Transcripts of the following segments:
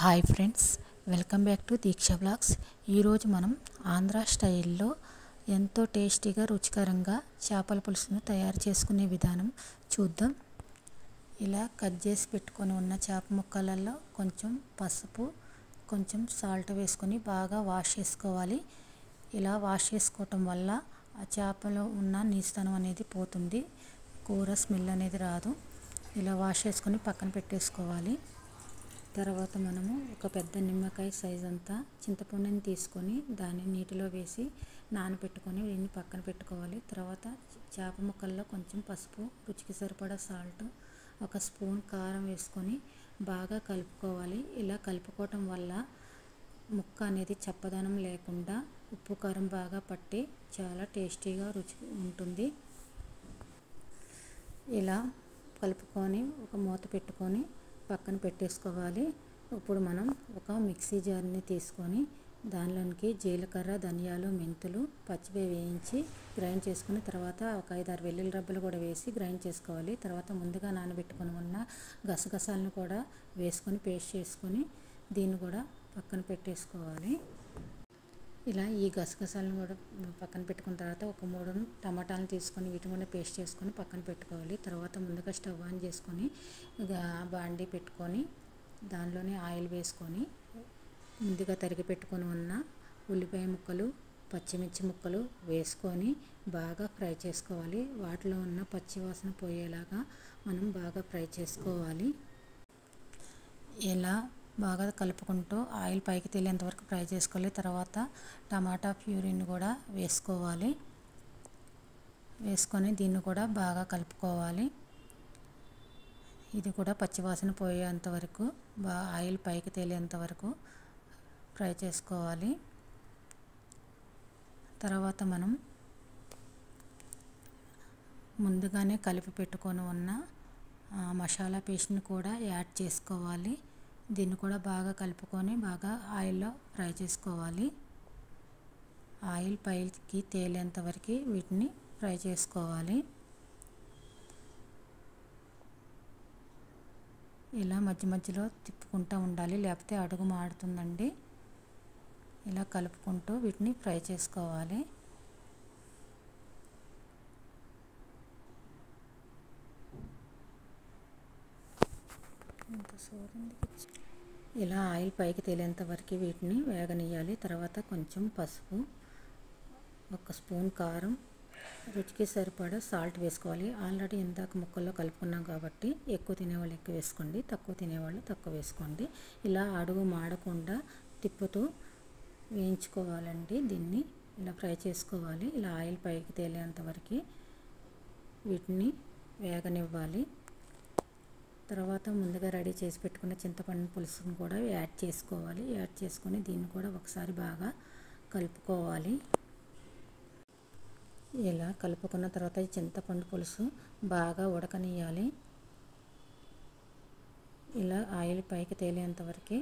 Hi friends, welcome back to Deeksha blogs. ఈరోజు మనం ఆంధ్ర స్టైల్లో ఎంతో టేస్టీగా రుచికరంగా చేపల పులుసును తయారు చేసుకునే విధానం చూద్దాం. ఇలా కట్ చేసి పెట్టుకొని ఉన్న చేప ముక్కలలో కొంచెం పసుపు, కొంచెం సాల్ట్ వేసుకొని బాగా వాష్ చేసుకోవాలి. ఇలా వాష్ చేసుకోవటం వల్ల ఆ చేపలో ఉన్న నీచుతనం అనేది పోతుంది, కూర స్మెల్ అనేది రాదు. ఇలా వాష్ చేసుకొని పక్కన పెట్టేసుకోవాలి. తర్వాత మనము ఒక పెద్ద నిమ్మకాయ సైజ్ అంతా చింతపండుని తీసుకొని దాన్ని నీటిలో వేసి నానబెట్టుకొని దీన్ని పక్కన పెట్టుకోవాలి. తర్వాత చేప ముక్కల్లో కొంచెం పసుపు, రుచికి సరిపడా సాల్ట్, ఒక స్పూన్ కారం వేసుకొని బాగా కలుపుకోవాలి. ఇలా కలుపుకోవటం వల్ల ముక్క అనేది చప్పదనం లేకుండా ఉప్పు కారం బాగా పట్టి చాలా టేస్టీగా రుచి ఉంటుంది. ఇలా కలుపుకొని ఒక మూత పెట్టుకొని పక్కన పెట్టేసుకోవాలి. ఇప్పుడు మనం ఒక మిక్సీ జార్ని తీసుకొని దానిలోనికి జీలకర్ర, ధనియాలు, మెంతులు పచ్చివి వేయించి గ్రైండ్ చేసుకుని తర్వాత ఒక 5-6 వెల్లుల్లి రబ్బలు కూడా వేసి గ్రైండ్ చేసుకోవాలి. తర్వాత ముందుగా నానబెట్టుకొని ఉన్న గసగసాలను కూడా వేసుకొని పేస్ట్ చేసుకొని దీన్ని కూడా పక్కన పెట్టేసుకోవాలి. ఇలా ఈ గసగసాలను కూడా పక్కన పెట్టుకున్న తర్వాత ఒక 3 టమాటాలను తీసుకొని వీటిని కూడా పేస్ట్ చేసుకొని పక్కన పెట్టుకోవాలి. తర్వాత ముందుగా స్టవ్ ఆన్ చేసుకొని బాండీ పెట్టుకొని దానిలోనే ఆయిల్ వేసుకొని ముందుగా తరిగి పెట్టుకొని ఉన్న ఉల్లిపాయ ముక్కలు, పచ్చిమిర్చి ముక్కలు వేసుకొని బాగా ఫ్రై చేసుకోవాలి. వాటిలో ఉన్న పచ్చి వాసన పోయేలాగా మనం బాగా ఫ్రై చేసుకోవాలి. ఇలా బాగా కలుపుకుంటూ ఆయిల్ పైకి తేలేంత వరకు ఫ్రై చేసుకోవాలి. తర్వాత టమాటా ప్యూరీని కూడా వేసుకోవాలి. వేసుకొని దీన్ని కూడా బాగా కలుపుకోవాలి. ఇది కూడా పచ్చివాసన పోయేంత వరకు ఆయిల్ పైకి తేలేంత వరకు ఫ్రై చేసుకోవాలి. తర్వాత మనం ముందుగానే కలిపి పెట్టుకొని ఉన్న మసాలా పేస్ట్ని కూడా యాడ్ చేసుకోవాలి. దీన్ని కూడా బాగా కలుపుకొని బాగా ఆయిల్లో ఫ్రై చేసుకోవాలి. ఆయిల్ పైకి తేలేంత వరకు వీటిని ఫ్రై చేసుకోవాలి. ఇలా మధ్య మధ్యలో తిప్పుకుంటూ ఉండాలి, లేకపోతే అడుగు మాడుతుందండి. ఇలా కలుపుకుంటూ వీటిని ఫ్రై చేసుకోవాలి. ఇలా ఆయిల్ పైకి తేలేంత వరకు వీటిని వేగనీయాలి. తర్వాత కొంచెం పసుపు, ఒక స్పూన్ కారం, రుచికి సరిపడా సాల్ట్ వేసుకోవాలి. ఆల్రెడీ ఇందాక ముక్కల్లో కలుపుకున్నాం కాబట్టి ఎక్కువ తినేవాళ్ళు ఎక్కువ వేసుకోండి, తక్కువ తినేవాళ్ళు తక్కువ వేసుకోండి. ఇలా అడుగు మాడకుండా తిప్పుతూ వేయించుకోవాలండి. దీన్ని ఇలా ఫ్రై చేసుకోవాలి. ఇలా ఆయిల్ పైకి తేలేంత వరకు వీటిని వేగనివ్వాలి. తర్వాత ముందుగా రెడీ చేసి పెట్టుకున్న చింతపండు పులుసును కూడా యాడ్ చేసుకోవాలి. యాడ్ చేసుకొని దీన్ని కూడా ఒకసారి బాగా కలుపుకోవాలి. ఇలా కలుపుకున్న తర్వాత ఈ చింతపండు పులుసు బాగా ఉడకనియాలి. ఇలా ఆయిల్ పైకి తేలేంత వరకు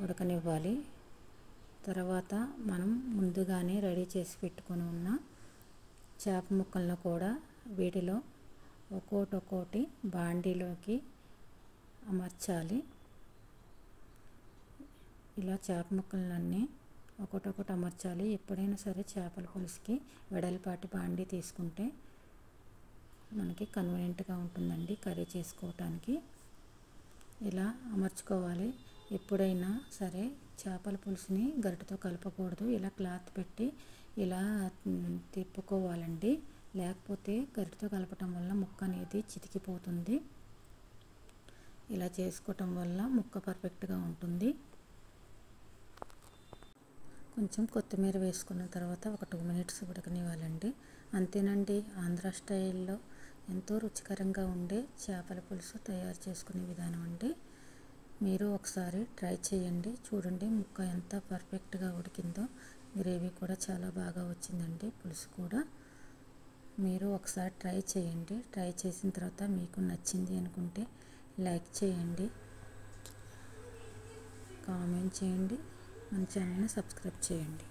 ఉడకనివ్వాలి. తర్వాత మనం ముందుగానే రెడీ చేసి పెట్టుకొని ఉన్న చేప ముక్కలను కూడా వీటిలో ఒక్కోటి బాండీలోకి అమర్చాలి. ఇలా చేప ముక్కలన్నీ ఒకటొకటి అమర్చాలి. ఎప్పుడైనా సరే చేపల పులుసుకి వెడల్పాటి బాండీ తీసుకుంటే మనకి కన్వీనియంట్గా ఉంటుందండి కర్రీ చేసుకోవటానికి. ఇలా అమర్చుకోవాలి. ఎప్పుడైనా సరే చేపల పులుసుని గరిటెతో కలపకూడదు. ఇలా క్లాత్ పెట్టి ఇలా తిప్పుకోవాలండి. లేకపోతే గరిటెతో కలపటం వల్ల ముక్క అనేది చితికిపోతుంది. ఇలా చేసుకోవటం వల్ల ముక్క పర్ఫెక్ట్గా ఉంటుంది. కొంచెం కొత్తిమీర వేసుకున్న తర్వాత ఒక 2 మినిట్స్ ఉడకనివ్వాలండి. అంతేనండి, ఆంధ్ర స్టైల్లో ఎంతో రుచికరంగా ఉండే చేపల పులుసు తయారు చేసుకునే విధానం అండి. మీరు ఒకసారి ట్రై చేయండి. చూడండి ముక్క ఎంత పర్ఫెక్ట్గా ఉడికిందో, గ్రేవీ కూడా చాలా బాగా వచ్చిందండి. పులుసు కూడా మీరు ఒకసారి ట్రై చేయండి. ట్రై చేసిన తర్వాత మీకు నచ్చింది అనుకుంటే లైక్ చేయండి, కామెంట్ చేయండి, మన ఛానల్ని సబ్స్క్రైబ్ చేయండి.